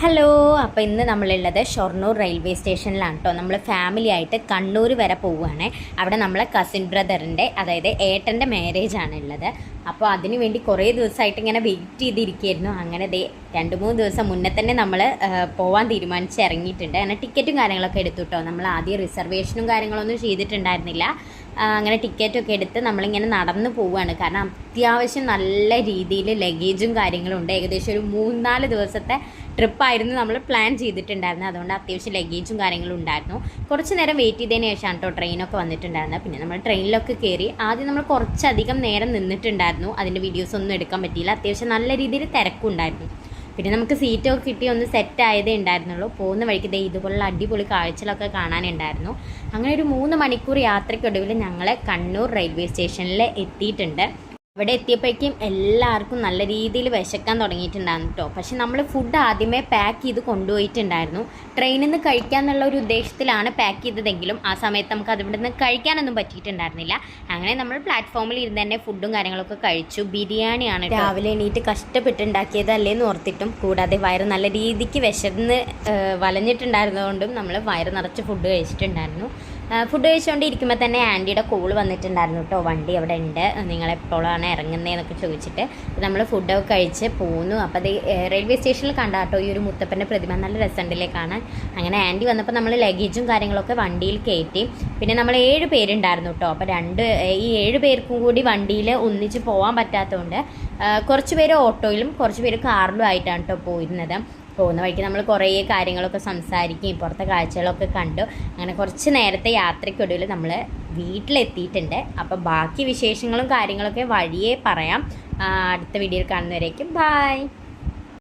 Hello. അപ്പോൾ ഇന്ന് നമ്മളുള്ളത് ഷൊർണൂർ റെയിൽവേ സ്റ്റേഷനിലാണ് കേട്ടോ. നമ്മൾ ഫാമിലി ആയിട്ട് കണ്ണൂർ വരെ പോവുകയാണ്. അവിടെ നമ്മളെ കസിൻ ബ്രദറിൻ്റെ, അതായത് ഏട്ടൻ്റെ മാരേജ് ആണ് ഉള്ളത്. അപ്പോൾ അതിന് വേണ്ടി കുറേ ദിവസമായിട്ട് ഇങ്ങനെ വെയിറ്റ് ചെയ്തിരിക്കുകയായിരുന്നു. അങ്ങനെ 2-3 ദിവസം മുന്നേ തന്നെ നമ്മൾ പോകാൻ തീരുമാനിച്ച് ഇറങ്ങിയിട്ടുണ്ട്. അങ്ങനെ ടിക്കറ്റും കാര്യങ്ങളൊക്കെ എടുത്തു കേട്ടോ. നമ്മൾ ആദ്യം റിസർവേഷനും കാര്യങ്ങളൊന്നും ചെയ്തിട്ടുണ്ടായിരുന്നില്ല. അങ്ങനെ ടിക്കറ്റൊക്കെ എടുത്ത് നമ്മളിങ്ങനെ നടന്ന് പോവുകയാണ്. കാരണം അത്യാവശ്യം നല്ല രീതിയിൽ ലഗേജും കാര്യങ്ങളും ഉണ്ട്. ഏകദേശം ഒരു 3-4 ദിവസത്തെ ട്രിപ്പായിരുന്നു നമ്മൾ പ്ലാൻ ചെയ്തിട്ടുണ്ടായിരുന്നത്. അതുകൊണ്ട് അത്യാവശ്യം ലഗേജും കാര്യങ്ങളും ഉണ്ടായിരുന്നു. കുറച്ച് നേരം വെയിറ്റ് ചെയ്തതിന് ശേഷമാണ് കേട്ടോ ട്രെയിനൊക്കെ വന്നിട്ടുണ്ടായിരുന്നത്. പിന്നെ നമ്മൾ ട്രെയിനിലൊക്കെ കയറി. ആദ്യം നമ്മൾ കുറച്ചധികം നേരം നിന്നിട്ടുണ്ടായിരുന്നു. അതിൻ്റെ വീഡിയോസ് ഒന്നും എടുക്കാൻ പറ്റിയില്ല. അത്യാവശ്യം നല്ല രീതിയിൽ തിരക്കുണ്ടായിരുന്നു. പിന്നെ നമുക്ക് സീറ്റൊക്കെ കിട്ടി ഒന്ന് സെറ്റ് ആയതേ ഉണ്ടായിരുന്നുള്ളൂ. പോകുന്ന വഴിക്ക് ഇതുപോലുള്ള അടിപൊളി കാഴ്ചകളൊക്കെ കാണാനുണ്ടായിരുന്നു. അങ്ങനെ ഒരു 3 മണിക്കൂർ യാത്രയ്ക്കൊടുവിൽ ഞങ്ങൾ കണ്ണൂർ റെയിൽവേ സ്റ്റേഷനിൽ എത്തിയിട്ടുണ്ട്. അവിടെ എത്തിയപ്പോഴേക്കും എല്ലാവർക്കും നല്ല രീതിയിൽ വിശക്കാൻ തുടങ്ങിയിട്ടുണ്ടായിരുന്നു കേട്ടോ. പക്ഷെ നമ്മൾ ഫുഡ് ആദ്യമേ പാക്ക് ചെയ്ത് കൊണ്ടുപോയിട്ടുണ്ടായിരുന്നു. ട്രെയിനിൽ നിന്ന് കഴിക്കാമെന്നുള്ള ഒരു ഉദ്ദേശത്തിലാണ് പാക്ക് ചെയ്തതെങ്കിലും ആ സമയത്ത് നമുക്ക് അതിവിടെ നിന്ന് കഴിക്കാനൊന്നും പറ്റിയിട്ടുണ്ടായിരുന്നില്ല. അങ്ങനെ നമ്മൾ പ്ലാറ്റ്ഫോമിൽ ഇരുന്ന് തന്നെ ഫുഡും കാര്യങ്ങളൊക്കെ കഴിച്ചു. ബിരിയാണിയാണ് രാവിലെ എണീറ്റ് കഷ്ടപ്പെട്ടുണ്ടാക്കിയതല്ലേന്ന് ഓർത്തിട്ടും, കൂടാതെ വയറ് നല്ല രീതിക്ക് വിശന്ന് വലഞ്ഞിട്ടുണ്ടായിരുന്നതുകൊണ്ടും നമ്മൾ വയറ് നിറച്ച് ഫുഡ് കഴിച്ചിട്ടുണ്ടായിരുന്നു. ഫുഡ് കഴിച്ചുകൊണ്ടിരിക്കുമ്പോൾ തന്നെ ആൻറ്റിയുടെ കോൾ വന്നിട്ടുണ്ടായിരുന്നു കേട്ടോ. വണ്ടി അവിടെ ഉണ്ട്, നിങ്ങളെപ്പോഴാണ് ഇറങ്ങുന്നതെന്നൊക്കെ ചോദിച്ചിട്ട് നമ്മൾ ഫുഡൊക്കെ കഴിച്ച് പോന്നു. അപ്പോൾ അത് റെയിൽവേ സ്റ്റേഷനിൽ കണ്ട കേട്ടോ ഈ ഒരു മുത്തപ്പൻ്റെ പ്രതിമ. നല്ല രസമുണ്ടല്ലേ കാണാൻ. അങ്ങനെ ആൻറ്റി വന്നപ്പോൾ നമ്മൾ ലഗേജും കാര്യങ്ങളൊക്കെ വണ്ടിയിൽ കയറ്റി. പിന്നെ നമ്മൾ 7 പേരുണ്ടായിരുന്നു കേട്ടോ. അപ്പോൾ ഈ 7 പേർക്കും കൂടി വണ്ടിയിൽ ഒന്നിച്ച് പോകാൻ പറ്റാത്തതുകൊണ്ട് കുറച്ച് പേര് ഓട്ടോയിലും കുറച്ച് പേര് കാറിലും ആയിട്ടാണ് കേട്ടോ പോയിരുന്നത്. പോകുന്ന വഴിക്ക് നമ്മൾ കുറേ കാര്യങ്ങളൊക്കെ സംസാരിക്കുകയും പുറത്തെ കാഴ്ചകളൊക്കെ കണ്ടു. അങ്ങനെ കുറച്ച് നേരത്തെ യാത്രയ്ക്കൊടുവിൽ നമ്മൾ വീട്ടിലെത്തിയിട്ടുണ്ട്. അപ്പോൾ ബാക്കി വിശേഷങ്ങളും കാര്യങ്ങളൊക്കെ വഴിയേ പറയാം. അടുത്ത വീഡിയോയിൽ കാണുന്നവരേക്കും ബൈ.